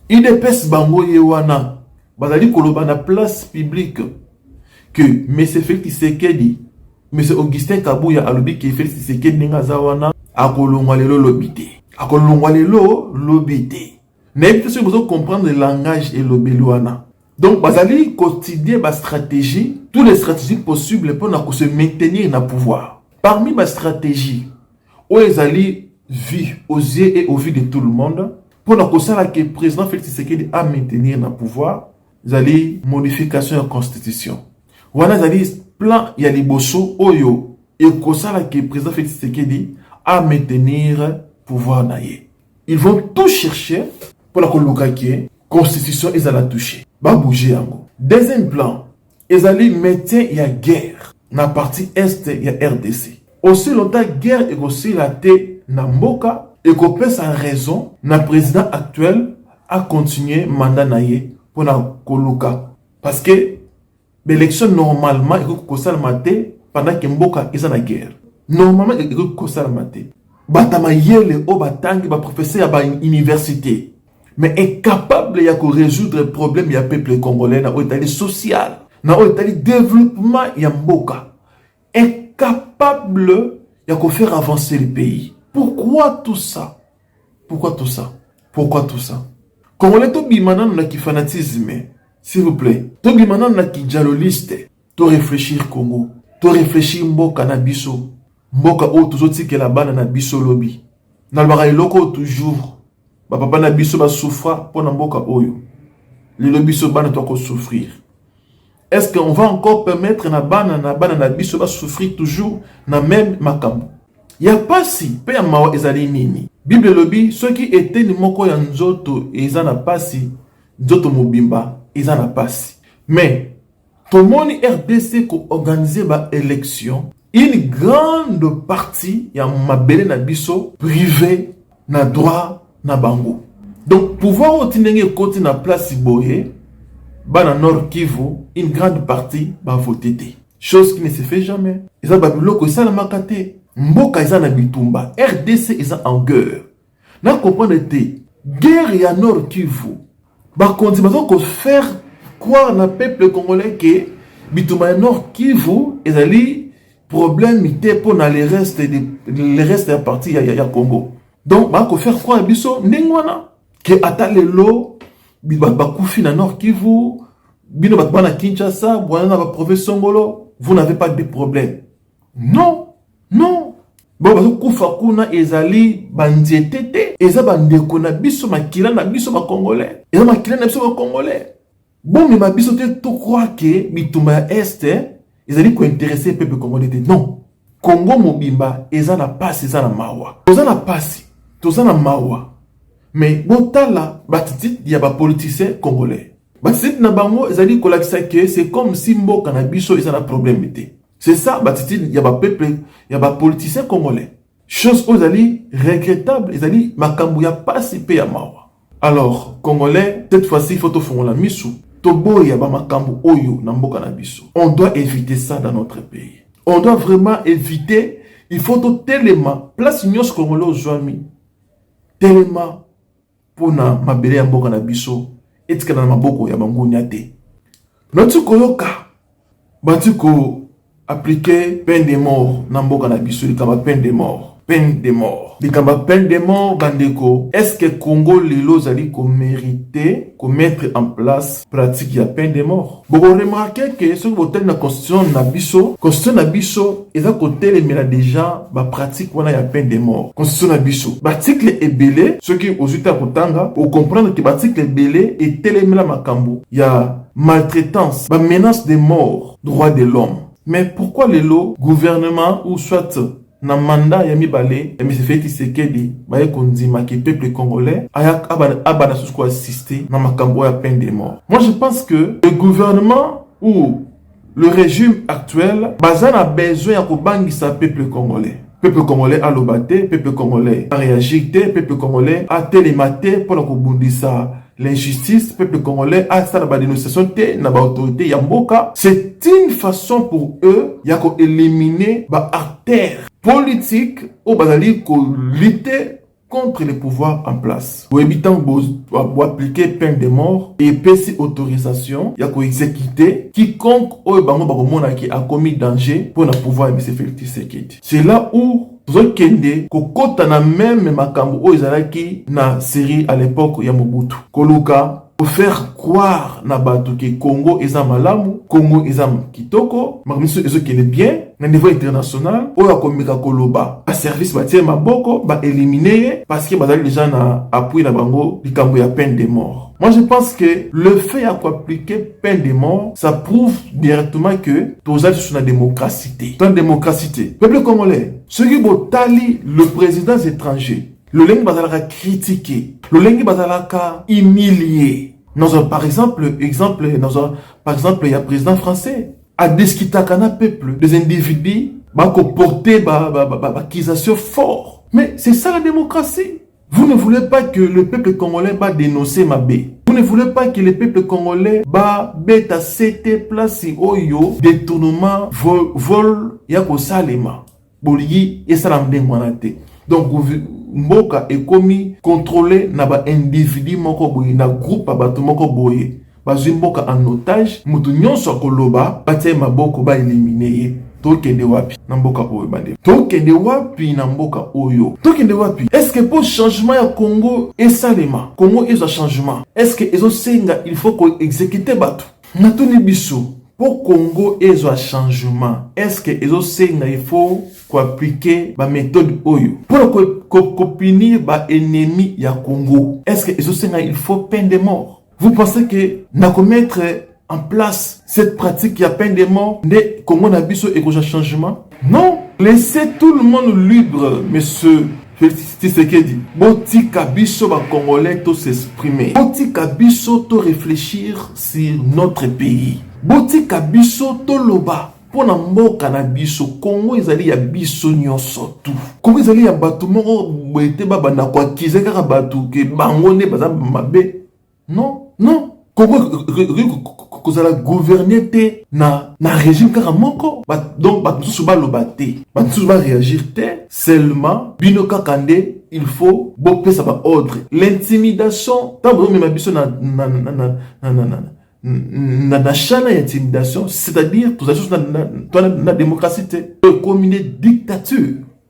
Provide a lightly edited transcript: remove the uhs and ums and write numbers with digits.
IDPS bango yewana bazali koloba na place publique que M. Félix Tshisekedi, M. Augustin Kabuya alobi que Félix Tshisekedi ninga zawana akolongwa lelo lobité. Akolongwa lelo lobité. Mais peut-être que vous comprendre le langage et le belouana. Donc bazali quotidien ba stratégie, toutes les stratégies possibles pour se maintenir dans le pouvoir. Parmi ma stratégie, où ils allaient vu aux yeux et au vu de tout le monde, pour que le président Félix Tshisekedi a maintenir dans le pouvoir, ils allaient modification de la constitution. Wana zali plan ya liboso oyo et que le président Félix Tshisekedi a maintenir pouvoir naie. Ils vont tout chercher pour la constitution ils allaient toucher. Ba bouger yango. Deuxième plan, ils allaient mettre ya guerre na partie est ya RDC. Aussi longtemps guerre et aussi la té na mboka et qu'on peut sa raison na président actuel a continué mandat naie pour na koluka parce que l'élection normalement il faut ça maté pendant que mboka est en guerre. Normalement il faut ça maté. Batama yele o batangi ba professeur ba université mais incapable ya ko résoudre le problème ya peuple congolais na état social na état développement ya mboka. Incapable ya ko faire avancer le pays. Pourquoi tout ça? Pourquoi tout ça? Pourquoi tout ça? Congolais to bimana na ki fanatisme, s'il vous plaît. To bimana na ki dialoliste, to réfléchir Congo, to réfléchir mboka na biso. Mboka o tozoti ke la bana na biso lobi. Na lobaka eloko toujours. Ba papa na biso ba souffra pour na mboka oyo. Le lobi so bana to ko souffrir. Est-ce qu'on va encore permettre na bana na biso ba souffrir toujours na même makambo? Ya pasi pe ya mawa ezali nini? Bible lobi ceux qui étaient ni moko ya nzoto ezana pasi nzoto mobimba ezana pasi. Mais tout le monde RDC ko organiser ba élection, une grande partie ya mabele na biso privé na droit na bango. Donc pouvoir otinenge côté na place boye bana Nord Kivu, une grande partie va voter. Chose qui ne se fait jamais. Eza babiloko eza na makate. Mboka eza na bitumba. RDC eza en guerre. Na comprendre te guerre ya Nord Kivu. Ba kondi bazo ko faire croire na peuple congolais que bitumba ya Nord Kivu ezali problème ité pour na les restes de la partie ya Congo. Donc ba ko faire croire biso ndengwana que atalelo bakufi na Nord Kivu bino batbana Kinshasa bwana na province Songolo, vous n'avez pas de problème. Non, non. Bon bazo kufa kuna ezali bandietete eza bandeko na biso makila na biso ba congolais. Eza makila na biso ba congolais. Bon mais ba biso te to croire que bitumba ya est ezali ko intéresser peuple congolais. Non. Congo mobimba eza na pasi eza na mawa. Toza na pasi, toza na mawa. Mais botala batiti ya ba politicien congolais. Batiti na bango ezali kolakisa que c'est comme si mboka na biso eza na problème été. C'est ça batiti ya ba peuple ya ba politicien congolais. Chose ezali regrettable, ezali makambu ya pasi pe ya mawa. Alors congolais cette fois-ci il faut to fongola misu. To boya ba makambu oyo na mboka na biso. On doit éviter ça dans notre pays. On doit vraiment éviter, il faut to tellement place nyos congolais ozwami. Tellement pour na mabele ya mboka na biso etika na maboko ya bangunya te. Noti koyoka batiko appliquer peine de mort na mboka na biso likamba peine de mort. Peine de mort. Likamba peine de mort bandeko. Est-ce que Congo lelo zali ko mériter ko mettre en place pratique ya peine de mort? Boko remarquer que ce que na constitution na biso eza côté les mela déjà ba pratique wana ya peine de mort. Constitution na biso. Article ebele ceux qui ozuta kotanga au comprendre que article ebele et telemela makambo ya maltraitance, ba menace de mort, droit de l'homme. Mais pourquoi lelo gouvernement ou soit na mandat ya mibale ya M. Félix Tshisekedi baye kondima ki peuple congolais ayak abana susko assister na makambo ya peine de mort? Moi je pense que le gouvernement ou le régime actuel bazana besoin ya kobangisa peuple congolais. Peuple congolais a lobaté, peuple congolais a réagi, peuple congolais a télématé pour la kobundisa l'injustice, peuple congolais a sa ba dénonciation na ba autorité ya mboka. C'est une façon pour eux ya ko éliminer ba artère politique ou bazali ko lutter contre les pouvoirs en place. Pour éviter appliquer peine de mort et péci autorisation, il y a qu'à exécuter quiconque a commis danger pour le pouvoir de M. Félix Tshisekedi. C'est là où tozokende kokota na même makambo oyo ezalaki na série à l'époque ya Mobutu. Koluka pour faire croire na bato que Congo eza malamu, Congo eza kitoko, makambo ezokende bien na niveau international, oyo akomika koloba ba service batie maboko ba éliminer parce que bazali déjà na appui na bango likambo ya peine de mort. Moi je pense que le fait d'appliquer peine de mort, ça prouve directement que tozali sur la démocratie. Dans la démocratie, peuple congolais, ceux qui botali le président étranger, le lengi bazalaka critiquer, le lengi bazalaka humilier. Par exemple, il y a président français a discuté na peuple des individus ba porter accusation fort. Mais c'est ça la démocratie. Vous ne voulez pas que le peuple congolais va dénoncer ma bé. Vous ne voulez pas que le peuple congolais va bêta cette place oyo détournement vol ya ko salema. Boli et salam dengwanate. Donc mboka ekomi contrôlé na ba individu moko boye na groupe bato moko boye. Bazwi mboka en otage, mutu nyonso akoloba batie maboko ba éliminer. Tokende wapi na mboka oyo bande. Tokende wapi na mboka oyo. Tokende wapi. Est-ce que pour changement ya Congo esalema, Congo ezo changement. Est-ce que ezo senga il faut ko exécuter bato. Natuni biso pour Congo ezo changement. Est-ce que ezo senga il faut ko appliquer ba méthode oyo. Pour punir ba ennemi ya Congo. Est-ce que ezo senga il faut peine de mort. Vous pensez que na commettre en place cette pratique qui a peine de mort, ne Congo Nabiso et un changement? Non, laissez tout le monde libre, monsieur Félix Tshisekedi. Boti Kabiso ba Congolais to s'exprimer. Boti Kabiso to réfléchir sur notre pays. Boti Kabiso to loba. Pour na mboka na biso Congo ezali ya biso nyonso tout. Congo ezali ya bato moko boete baba na kwa kizeka bato ke bango ne baza mabe. Non, non. Congo kozala gouverner te na régime kaka moko. Donc batusu ba lobate, batusu ba réagir te seulement bino kaka nde il faut bopesa ba ordre. L'intimidation, tant que même biso na chana intimidation, c'est-à-dire tout ça na démocratie te comme une dictature.